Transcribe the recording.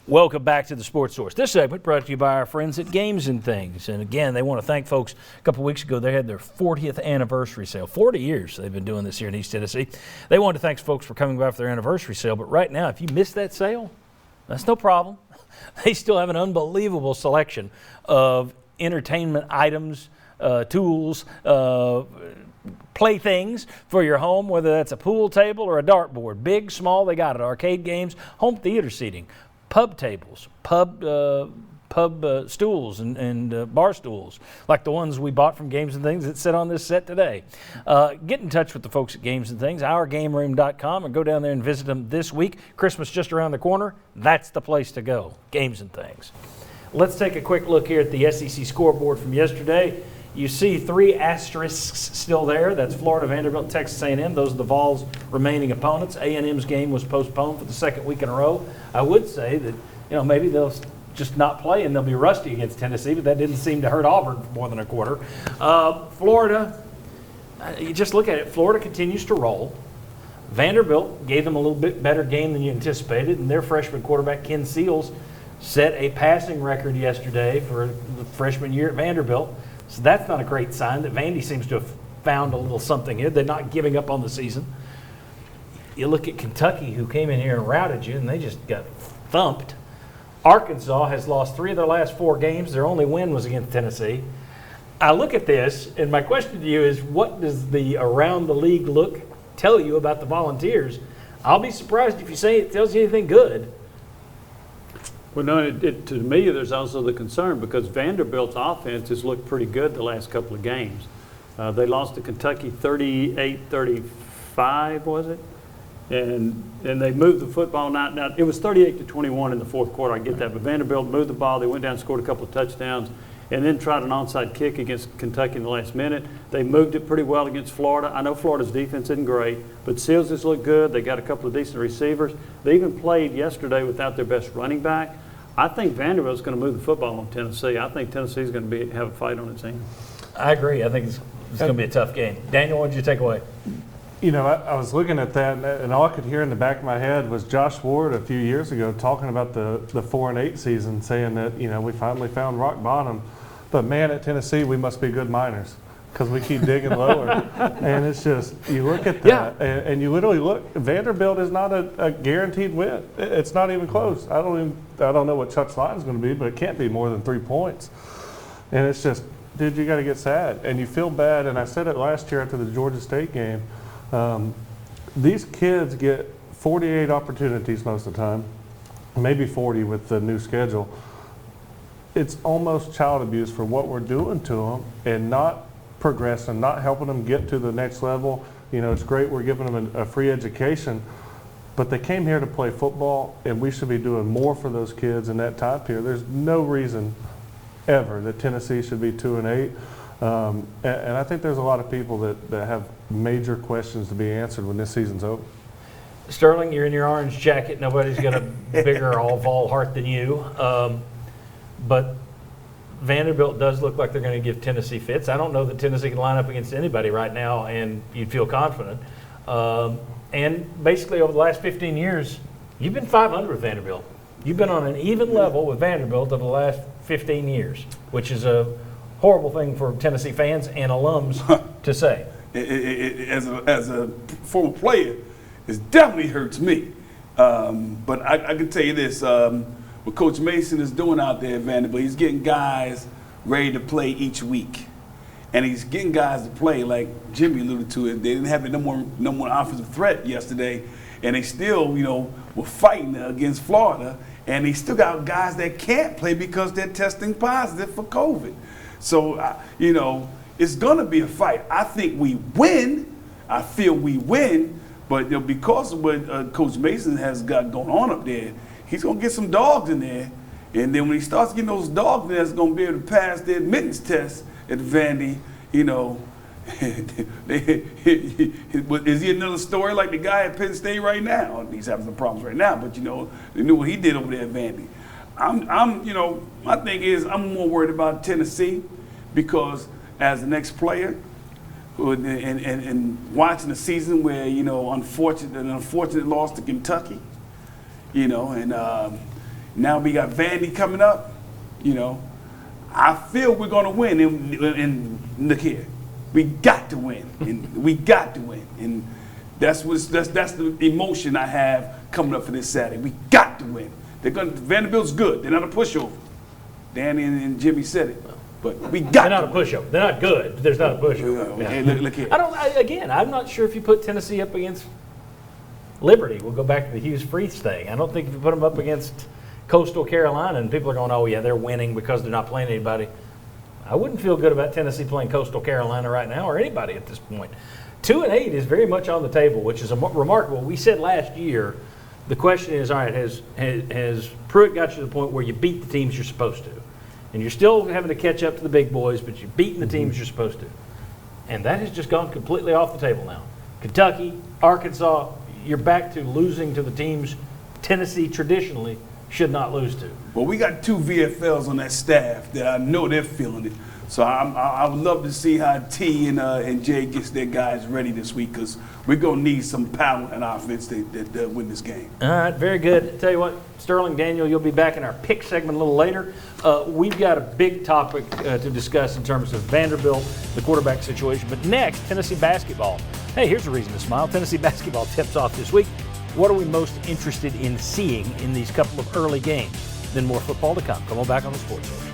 Welcome back to the Sports Source. This segment brought to you by our friends at Games and Things. And again, they want to thank folks. A couple weeks ago, they had their 40th anniversary sale. 40 years they've been doing this here in East Tennessee. They want to thank folks for coming by for their anniversary sale. But right now, if you missed that sale, that's no problem. They still have an unbelievable selection of entertainment items, tools, playthings for your home, whether that's a pool table or a dartboard. Big, small, they got it. Arcade games, home theater seating, pub tables, pub stools and bar stools, like the ones we bought from Games and Things that sit on this set today. Get in touch with the folks at Games and Things, ourgameroom.com, or go down there and visit them this week. Christmas just around the corner. That's the place to go, Games and Things. Let's take a quick look here at the SEC scoreboard from yesterday. You see 3 asterisks still there. That's Florida, Vanderbilt, Texas A&M. Those are the Vols' remaining opponents. A&M's game was postponed for the second week in a row. I would say that, maybe they'll just not play and they'll be rusty against Tennessee, but that didn't seem to hurt Auburn for more than a quarter. Florida, you just look at it. Florida continues to roll. Vanderbilt gave them a little bit better game than you anticipated, and their freshman quarterback, Ken Seals, set a passing record yesterday for the freshman year at Vanderbilt. So that's not a great sign that Vandy seems to have found a little something here. They're not giving up on the season. You look at Kentucky, who came in here and routed you, and they just got thumped. Arkansas has lost 3 of their last 4 games. Their only win was against Tennessee. I look at this, and my question to you is, what does the around the league look tell you about the Volunteers? I'll be surprised if you say it tells you anything good. Well, no, to me, there's also the concern because Vanderbilt's offense has looked pretty good the last couple of games. They lost to Kentucky 38-35, was it? And they moved the football. Now, it was 38-21 in the fourth quarter, I get that. But Vanderbilt moved the ball. They went down and scored a couple of touchdowns and then tried an onside kick against Kentucky in the last minute. They moved it pretty well against Florida. I know Florida's defense isn't great, but Seals has looked good. They got a couple of decent receivers. They even played yesterday without their best running back. I think Vanderbilt's going to move the football on Tennessee. I think Tennessee's going to have a fight on its hands. I agree. I think it's going to be a tough game. Daniel, what did you take away? I was looking at that, and all I could hear in the back of my head was Josh Ward a few years ago talking about the 4-8 season, saying that, we finally found rock bottom. But, man, at Tennessee, we must be good miners because we keep digging lower. And it's just, you look at that, and you literally look. Vanderbilt is not a guaranteed win. It's not even close. I don't know what Chuck's line is going to be, but it can't be more than 3 points. And it's just, dude, you got to get sad. And you feel bad. And I said it last year after the Georgia State game. These kids get 48 opportunities most of the time, maybe 40 with the new schedule. It's almost child abuse for what we're doing to them and not progressing, not helping them get to the next level. It's great we're giving them a free education, but they came here to play football, and we should be doing more for those kids in that time period. There's no reason ever that Tennessee should be 2-8. And I think there's a lot of people that have major questions to be answered when this season's over. Sterling, you're in your orange jacket. Nobody's got a bigger all-Vol heart than you. But Vanderbilt does look like they're going to give Tennessee fits. I don't know that Tennessee can line up against anybody right now, and you'd feel confident. And basically over the last 15 years, you've been 500 with Vanderbilt. You've been on an even level with Vanderbilt over the last 15 years, which is a horrible thing for Tennessee fans and alums to say. As a former player, it definitely hurts me. But I can tell you this, what Coach Mason is doing out there at Vanderbilt, he's getting guys ready to play each week. And he's getting guys to play, like Jimmy alluded to it. They didn't have the number one offensive threat yesterday, and they still, were fighting against Florida. And they still got guys that can't play because they're testing positive for COVID. So, it's going to be a fight. I think we win. I feel we win. But because of what Coach Mason has got going on up there, he's going to get some dogs in there. And then when he starts getting those dogs in there, that's going to be able to pass the admittance test at Vandy, is he another story like the guy at Penn State right now? He's having some problems right now, but they knew what he did over there at Vandy. My thing is I'm more worried about Tennessee because as the next player and watching the season where, an unfortunate loss to Kentucky, Now we got Vandy coming up. You know, I feel we're going to win. And look here, we got to win, and we got to win, and that's the emotion I have coming up for this Saturday. We got to win. Vanderbilt's good. They're not a pushover. Danny and Jimmy said it, but we got. They're not a pushover. They're not good. There's not a pushover. Hey, look here. I'm not sure if you put Tennessee up against Liberty, we'll go back to the Hughes Freeze thing. I don't think if you put them up against Coastal Carolina and people are going, oh yeah, they're winning because they're not playing anybody. I wouldn't feel good about Tennessee playing Coastal Carolina right now or anybody at this point. 2-8 is very much on the table, which is remarkable. We said last year, the question is, all right, has Pruitt got you to the point where you beat the teams you're supposed to? And you're still having to catch up to the big boys, but you're beating the teams you're supposed to. And that has just gone completely off the table now. Kentucky, Arkansas, you're back to losing to the teams Tennessee traditionally should not lose to. Well, we got 2 VFLs on that staff that I know they're feeling it. So I would love to see how T and Jay gets their guys ready this week, because we're going to need some power and offense to win this game. All right, very good. Tell you what, Sterling, Daniel, you'll be back in our pick segment a little later. We've got a big topic to discuss in terms of Vanderbilt, the quarterback situation. But next, Tennessee basketball. Hey, here's a reason to smile. Tennessee basketball tips off this week. What are we most interested in seeing in these couple of early games? Then more football to come. Come on back on the Sports Show.